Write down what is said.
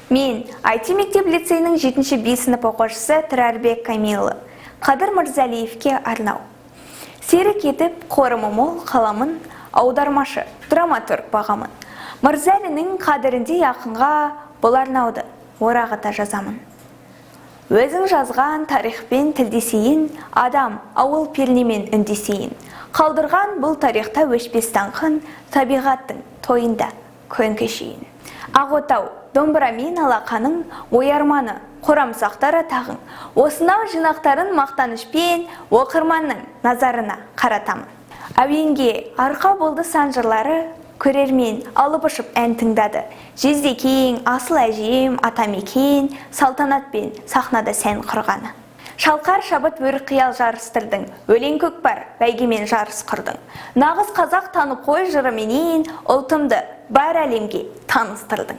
Мен IT мектеп лицейінің 7-ші B сынып оқушысы Тұрарбек Камилы. Қадыр Мырзалиевке арнау. Серік етіп қорымы мол қаламын, аудармашы, драматург бағамын. Мырзалинің қадірінде ақынға бұл арнауды орағыта жазамын. Өзің жазған тарихпен тілдесейін, адам ауыл пернемен үндесейін. Қалдырған бұл тарихта өшпес даңқын, табиғаттың тойында көн кешейін. Ағотау, домбырамен алақаның, оярманы, қорамсақтары тағың. Осынау жинақтарын мақтанышпен оқырманның назарына қаратамын. Әуенге арқа болды сан жырлары, көрермен алып ұшып ән тыңдады. Жездекең, асыл әжем, атамекен, салтанатпен сахнада сән құрғаны. Шалқар шабыт өр қиял жарыстырдың, өлең көкпар бәйгемен жарыс құрдың. Нағыз қазақ танып қой жырыменен ұлтымды бар әлемге таныстырдың.